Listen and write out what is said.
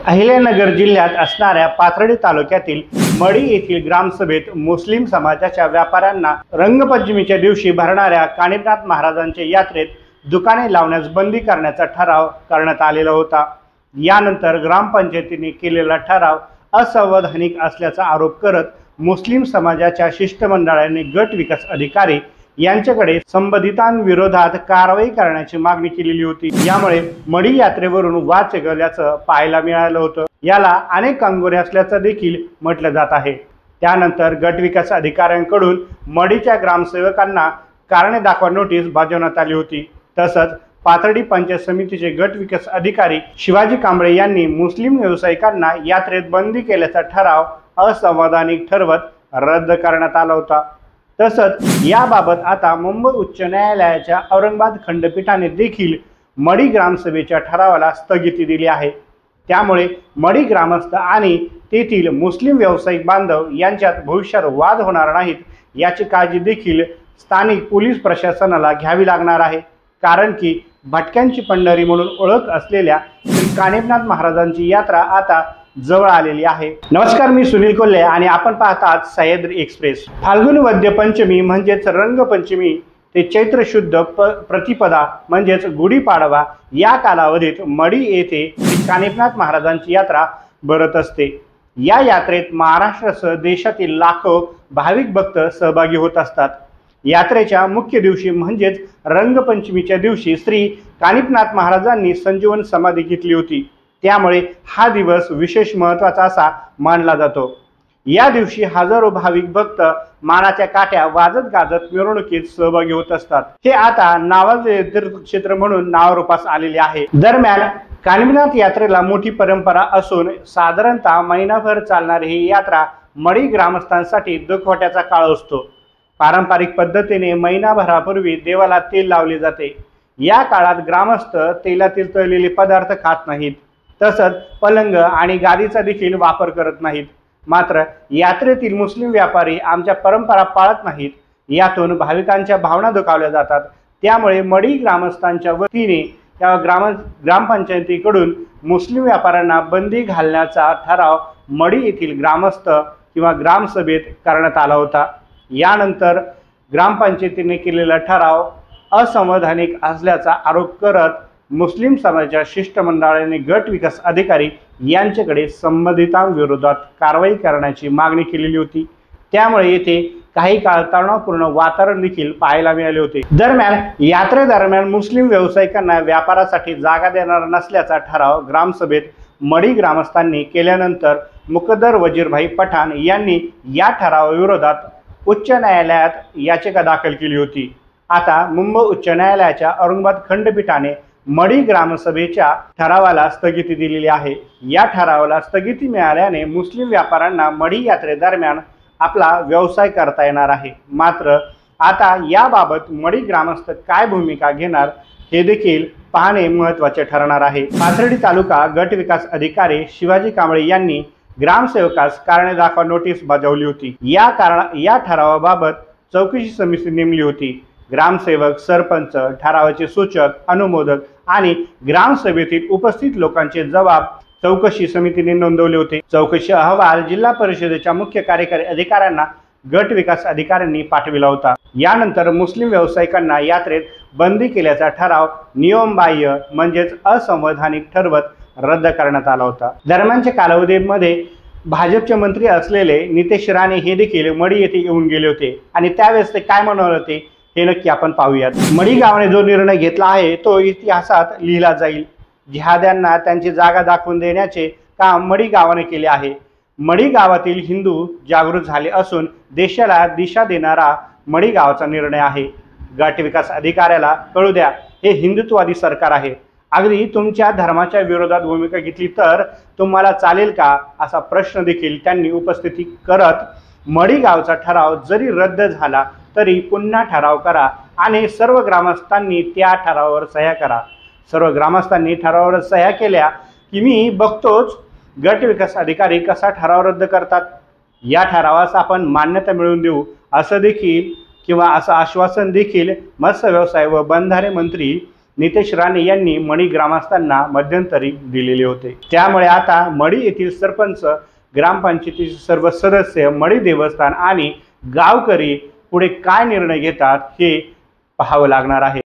अहिल्यानगर जिल्ह्यात असणाऱ्या पाथर्डी तालुक्यातील मढी येथील ग्रामसभेत मुस्लिम समाजाच्या व्यापाऱ्यांना रंगपंचमीच्या दिवशी भरणाऱ्या कानिफनाथ महाराजांच्या यात्रेत दुकाने लावण्यास बंदी करण्याचा ठराव करण्यात आलेला होता। यानंतर ग्रामपंचायतीने केलेला ठराव असंवैधानिक असल्याचा आरोप करत मुस्लिम समाजाच्या शिष्टमंडळाने गट विकास अधिकारी यांच्याकडे संबंधितांविरोधात कारवाई करण्याची मागणी केलेली होती। यामुळे मढी यात्रेवरून वाद चिघळल्याचं पाहायला मिळालं होतं। याला अनेक कंगोरे असल्याचं देखील म्हटलं जात आहे। त्यानंतर गट विकास अधिकाऱ्यांकडून मढीच्या ग्रामसेवकांना कारणे दाखवा नोटीस बजावण्यात आली होती। तसंच पाथर्डी पंचायत समितीचे गट विकास अधिकारी शिवाजी कांबळे यांनी मुस्लिम व्यावसायिकांना यात्रेत बंदी केल्याचा ठराव असंवैधानिक ठरवत रद्द करण्यात आला होता। तसंच याबाबत आता मुंबई उच्च न्यायालयाच्या औरंगाबाद खंडपीठाने देखील मढी ग्रामसभेच्या ठरावाला स्थगिती दिली आहे। त्यामुळे मढी ग्रामस्थ आणि तेथील मुस्लिम व्यावसायिक बांधव यांच्यात भविष्यात वाद होणार नाहीत याची काळजी देखील स्थानिक पोलीस प्रशासनाला घ्यावी लागणार आहे। कारण की भटक्यांची पंढरी म्हणून ओळख असलेल्या श्री कानिफनाथ महाराजांची यात्रा आता जवळ आलेली आहे। नमस्कार, मी सुनील कोल्हे आणि आपण पाहत आहात सह्याद्री एक्सप्रेस। फाल्गुन वद्य पंचमी म्हणजेच रंगपंचमी ते चैत्र शुद्ध प्रतिपदा म्हणजेच गुढीपाडवा या कालावधीत मढी येथे श्री कानिफनाथ महाराजांची यात्रा भरत असते। या यात्रेत महाराष्ट्रासह देशातील लाखो भाविक भक्त सहभागी होत असतात। यात्रेच्या मुख्य दिवशी म्हणजेच रंगपंचमीच्या दिवशी श्री कानिफनाथ महाराजांनी संजीवन समाधी घेतली होती। त्यामुळे हा दिवस विशेष महत्त्वाचा असा मानला जातो। या दिवशी हजारो भाविक भक्त मानाच्या काठ्या वाजत गाजत मिरवणुकीत सहभागी होत असतात। हे आता नावाजलेले तीर्थक्षेत्र म्हणून नावारूपास आलेले आहे। दरम्यान कानिफनाथ यात्रेला मोठी परंपरा असून साधारणतः महिनाभर चालणारी ही यात्रा मढी ग्रामस्थांसाठी दुखवट्याचा काळ असतो। पारंपरिक पद्धतीने महिनाभरापूर्वी देवाला तेल लावले जाते। या काळात ग्रामस्थ तेलातील तळलेले पदार्थ खात नाहीत, तसंच पलंग आणि गादीचा देखील वापर करत नाहीत। मात्र यात्रेतील मुस्लिम व्यापारी आमच्या परंपरा पाळत नाहीत, यातून भाविकांच्या भावना दुखावल्या जातात। त्यामुळे मढी ग्रामस्थांच्या वतीने ग्रामपंचायतीकडून मुस्लिम व्यापाऱ्यांना बंदी घालण्याचा ठराव मढी येथील ग्रामस्थ किंवा ग्रामसभेत करण्यात आला होता। यानंतर ग्रामपंचायतीने केलेला ठराव असंवैधानिक असल्याचा आरोप करत मुस्लिम समाजाच्या शिष्टमंडळाने गट विकास अधिकारी यांच्याकडे संबंधितांविरोधात कारवाई करण्याची मागणी केलेली होती। त्यामुळे येथे काही काळ तणावपूर्ण वातावरण देखील पाहायला मिळाले होते। दरम्यान यात्रेदरम्यान मुस्लिम व्यावसायिकांना व्यापारासाठी जागा देणार नसल्याचा ठराव ग्रामसभेत मढी ग्रामस्थांनी केल्यानंतर मुकद्दर वजीरभाई पठाण यांनी या ठरावाविरोधात उच्च न्यायालयात याचिका दाखल केली होती। आता मुंबई उच्च न्यायालयाच्या औरंगाबाद खंडपीठाने मढी ग्रामसभेच्या ठरावाला स्थगिती दिलेली आहे। या ठरावाला स्थगिती मिळाल्याने मुस्लिम व्यापाऱ्यांना मढी यात्रेदरम्यान आपला व्यवसाय करता येणार आहे। मात्र आता याबाबत मढी ग्रामस्थ काय भूमिका घेणार हे देखील पाहणे महत्त्वाचे ठरणार आहे। पाथर्डी तालुका गट विकास अधिकारी शिवाजी कांबळे यांनी ग्रामसेवकास कारणे दाखवा नोटीस बजावली होती। या ठरावाबाबत चौकशी समिती नेमली होती। ग्रामसेवक, सरपंच, ठरावाचे सूचक, अनुमोदक आणि ग्रामसभेतील उपस्थित लोकांचे जबाब चौकशी समितीने नोंदवले होते। चौकशी अहवाल जिल्हा परिषदेच्या मुख्य कार्यकारी अधिकाऱ्यांना गट विकास अधिकाऱ्यांनी पाठविला होता। यानंतर मुस्लिम व्यावसायिकांना यात्रेत बंदी केल्याचा ठराव नियमबाह्य म्हणजेच असंवैधानिक ठरवत रद्द करण्यात आला होता। दरम्यानच्या कालावधीमध्ये भाजपचे मंत्री असलेले नितेश राणे हे देखील मढी येथे येऊन गेले होते आणि त्यावेळेस ते काय म्हणत होते हे नक्की आपण पाहूयात। मढी गावाने जो निर्णय घेतला आहे तो इतिहासात लिहिला जाईल। जिहाद्यांना त्यांची जागा दाखवून देण्याचे काम मढी गावाने केले आहे। मढी गावातील हिंदू जागृत झाले असून देशाला दिशा देणारा मढी गावाचा निर्णय आहे। गट विकास अधिकाऱ्याला कळू द्या, हे हिंदुत्ववादी सरकार आहे। अगदी तुमच्या धर्माच्या विरोधात भूमिका घेतली तर तुम्हाला चालेल का, असा प्रश्न देखील त्यांनी उपस्थित करत मढी गावचा ठराव जरी रद्द झाला तरी पुन्हा ठराव करा आणि सर्व ग्रामस्थांनी त्या ठरावावर सह्या करा। सर्व ग्रामस्थांनी ठरावावर सह्या केल्या की मी बघतोच गट विकास अधिकारी कसा ठराव रद्द करतात। या ठरावास आपण मान्यता मिळवून देऊ असं देखील किंवा असं आश्वासन देखील मत्स्य व्यवसाय व बंधारे मंत्री नितेश राणे यांनी मढी ग्रामस्थांना मध्यंतरी दिलेले होते। त्यामुळे आता मढी येथील सरपंच, ग्रामपंचायतीचे सर्व सदस्य, मढी देवस्थान आणि गावकरी पुढे काय निर्णय घेतात हे पाहावं लागणार आहे।